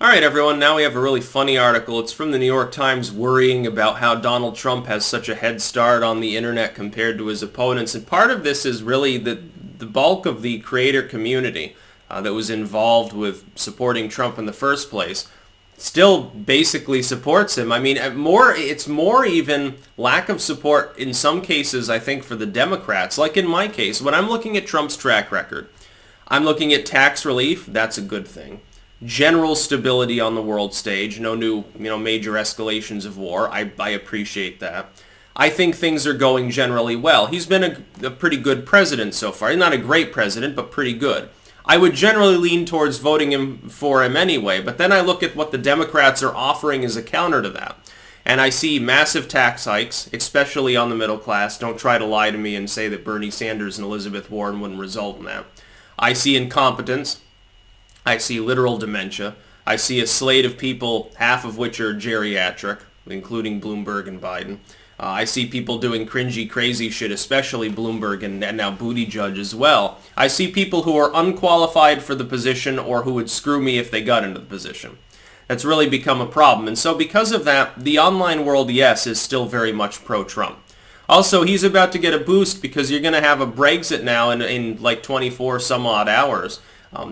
All right, everyone, now we have a really funny article. It's from the New York Times worrying about how Donald Trump has such a head start on the internet compared to his opponents. And part of this is really the bulk of the creator community that was involved with supporting Trump in the first place still basically supports him. I mean, it's more even lack of support in some cases, I think, for the Democrats. Like in my case, when I'm looking at Trump's track record, I'm looking at tax relief. That's a good thing. General stability on the world stage, no new, major escalations of war. I appreciate that. I think things are going generally well. He's been a pretty good president so far. He's not a great president, but pretty good. I would generally lean towards voting for him anyway, but then I look at what the Democrats are offering as a counter to that. And I see massive tax hikes, especially on the middle class. Don't try to lie to me and say that Bernie Sanders and Elizabeth Warren wouldn't result in that. I see incompetence. I see literal dementia. I see a slate of people, half of which are geriatric, including Bloomberg and Biden. I see people doing cringy, crazy shit, especially Bloomberg and now Buttigieg as well. I see people who are unqualified for the position or who would screw me if they got into the position. That's really become a problem. And so because of that, the online world, yes, is still very much pro-Trump. Also, he's about to get a boost because you're going to have a Brexit now in like 24 some odd hours.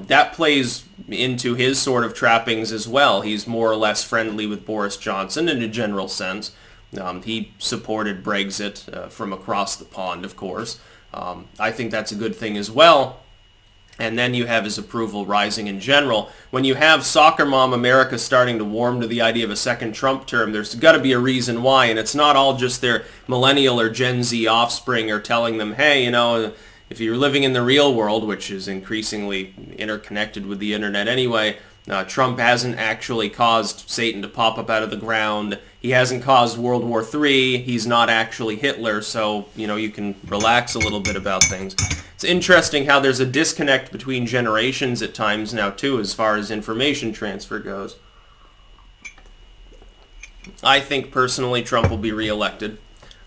That plays into his sort of trappings as well. He's more or less friendly with Boris Johnson in a general sense. He supported Brexit from across the pond, of course. I think that's a good thing as well. And then you have his approval rising in general. When you have soccer mom America starting to warm to the idea of a second Trump term, there's got to be a reason why. And it's not all just their millennial or Gen Z offspring are telling them, hey, if you're living in the real world, which is increasingly interconnected with the internet anyway, Trump hasn't actually caused Satan to pop up out of the ground. He hasn't caused World War III. He's not actually Hitler, so, you can relax a little bit about things. It's interesting how there's a disconnect between generations at times now, too, as far as information transfer goes. I think, personally, Trump will be reelected.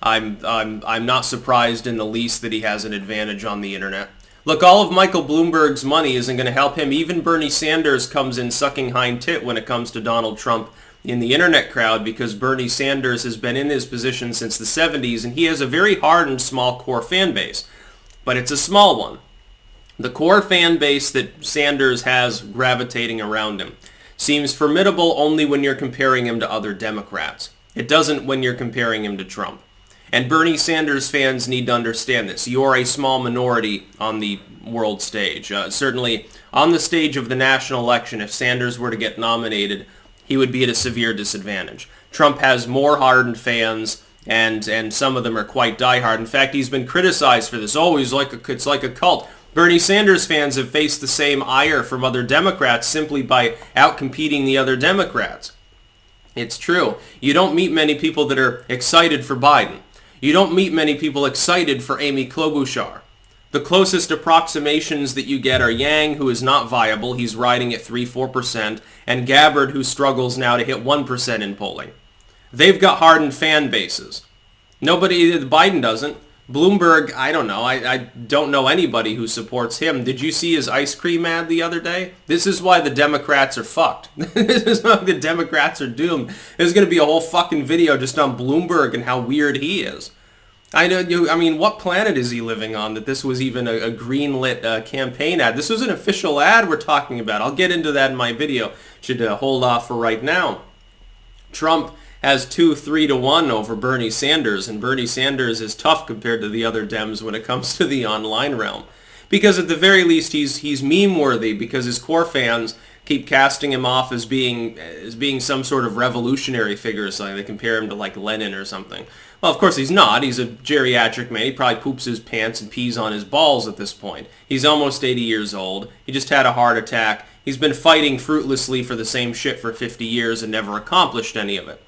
I'm not surprised in the least that he has an advantage on the internet. Look, all of Michael Bloomberg's money isn't going to help him. Even Bernie Sanders comes in sucking hind tit when it comes to Donald Trump in the internet crowd because Bernie Sanders has been in his position since the 70s and he has a very hard and small core fan base. But it's a small one. The core fan base that Sanders has gravitating around him seems formidable only when you're comparing him to other Democrats. It doesn't when you're comparing him to Trump. And Bernie Sanders fans need to understand this. You're a small minority on the world stage. Certainly on the stage of the national election, if Sanders were to get nominated, he would be at a severe disadvantage. Trump has more hardened fans, and some of them are quite diehard. In fact, he's been criticized for this. Oh, it's like a cult. Bernie Sanders fans have faced the same ire from other Democrats simply by outcompeting the other Democrats. It's true. You don't meet many people that are excited for Biden. You don't meet many people excited for Amy Klobuchar. The closest approximations that you get are Yang, who is not viable. He's riding at 3-4%, and Gabbard, who struggles now to hit 1% in polling. They've got hardened fan bases. Biden doesn't. Bloomberg, I don't know. I don't know anybody who supports him. Did you see his ice cream ad the other day? This is why the Democrats are fucked. This is why the Democrats are doomed. There's going to be a whole fucking video just on Bloomberg and how weird he is. What planet is he living on that this was even a green-lit campaign ad? This was an official ad we're talking about. I'll get into that in my video. Should hold off for right now. Trump has 3-1 over Bernie Sanders, and Bernie Sanders is tough compared to the other Dems when it comes to the online realm. Because at the very least, he's meme-worthy because his core fans keep casting him off as being some sort of revolutionary figure or something. They compare him to like Lenin or something. Well, of course he's not. He's a geriatric man. He probably poops his pants and pees on his balls at this point. He's almost 80 years old. He just had a heart attack. He's been fighting fruitlessly for the same shit for 50 years and never accomplished any of it.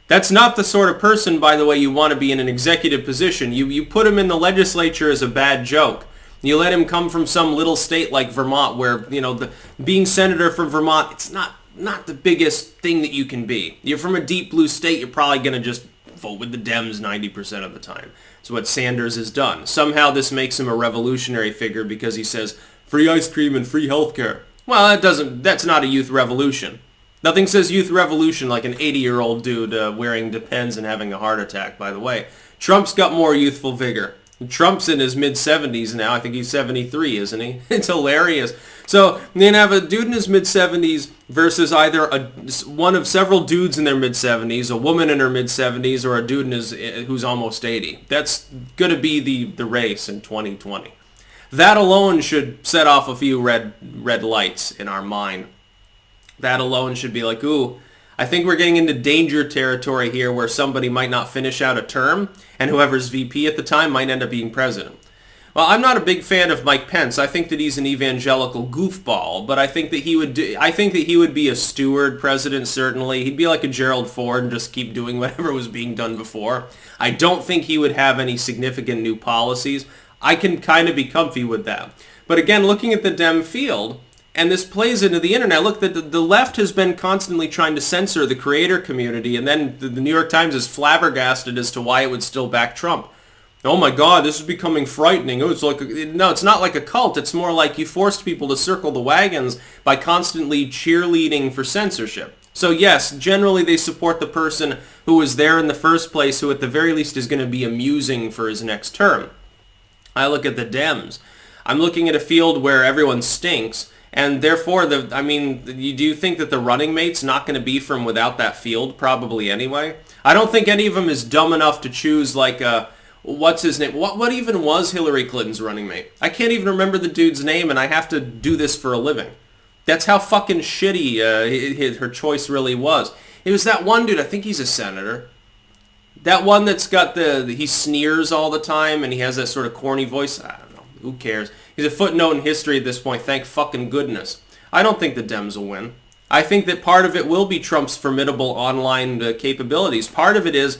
That's not the sort of person, by the way, you want to be in an executive position. You put him in the legislature as a bad joke. You let him come from some little state like Vermont where, being senator from Vermont, it's not the biggest thing that you can be. You're from a deep blue state, you're probably going to just vote with the Dems 90% of the time. It's what Sanders has done. Somehow this makes him a revolutionary figure because he says, free ice cream and free healthcare. Well, that's not a youth revolution. Nothing says youth revolution like an 80-year-old dude wearing Depends and having a heart attack, by the way. Trump's got more youthful vigor. Trump's in his mid-70s now. I think he's 73, isn't he? It's hilarious. So you can have a dude in his mid-70s versus either one of several dudes in their mid-70s, a woman in her mid-70s, or a dude who's almost 80. That's going to be the race in 2020. That alone should set off a few red lights in our mind. That alone should be like, ooh, I think we're getting into danger territory here where somebody might not finish out a term and whoever's VP at the time might end up being president. Well, I'm not a big fan of Mike Pence. I think that he's an evangelical goofball, but I think that he would be a steward president, certainly. He'd be like a Gerald Ford and just keep doing whatever was being done before. I don't think he would have any significant new policies. I can kind of be comfy with that. But again, looking at the Dem field, and this plays into the internet. Look, the left has been constantly trying to censor the creator community, and then the New York Times is flabbergasted as to why it would still back Trump. Oh my God, this is becoming frightening. Oh, no, it's not like a cult. It's more like you forced people to circle the wagons by constantly cheerleading for censorship. So yes, generally they support the person who was there in the first place, who at the very least is going to be amusing for his next term. I look at the Dems. I'm looking at a field where everyone stinks. And therefore, do you think that the running mate's not going to be from without that field probably anyway? I don't think any of them is dumb enough to choose like what's his name? What even was Hillary Clinton's running mate? I can't even remember the dude's name, and I have to do this for a living. That's how fucking shitty her choice really was. It was that one dude. I think he's a senator. That one that's got he sneers all the time and he has that sort of corny voice. I don't know. Who cares? He's a footnote in history at this point. Thank fucking goodness. I don't think the Dems will win. I think that part of it will be Trump's formidable online capabilities. Part of it is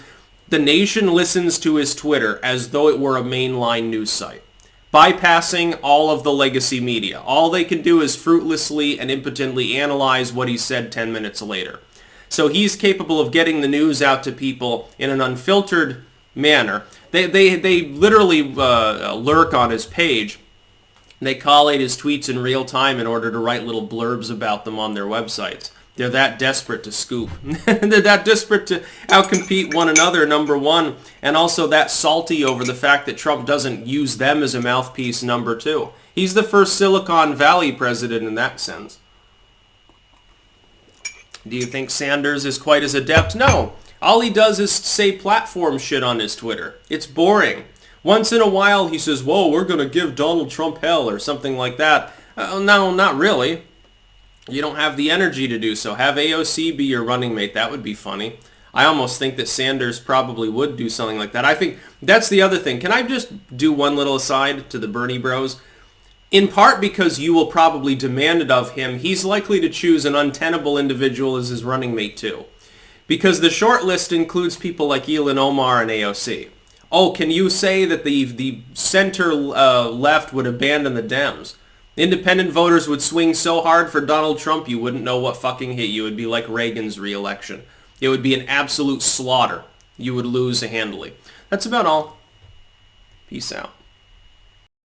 the nation listens to his Twitter as though it were a mainline news site, bypassing all of the legacy media. All they can do is fruitlessly and impotently analyze what he said 10 minutes later. So he's capable of getting the news out to people in an unfiltered manner. They literally lurk on his page. They collate his tweets in real time in order to write little blurbs about them on their websites. They're that desperate to scoop. They're that desperate to outcompete one another, number one, and also that salty over the fact that Trump doesn't use them as a mouthpiece, number two. He's the first Silicon Valley president in that sense. Do you think Sanders is quite as adept? No. All he does is say platform shit on his Twitter. It's boring. Once in a while he says, whoa, we're going to give Donald Trump hell or something like that. No, not really. You don't have the energy to do so. Have AOC be your running mate. That would be funny. I almost think that Sanders probably would do something like that. I think that's the other thing. Can I just do one little aside to the Bernie bros? In part because you will probably demand it of him, he's likely to choose an untenable individual as his running mate too. Because the short list includes people like Elon Omar and AOC. Oh, can you say that the center left would abandon the Dems? Independent voters would swing so hard for Donald Trump you wouldn't know what fucking hit you. It would be like Reagan's re-election. It would be an absolute slaughter. You would lose handily. That's about all. Peace out.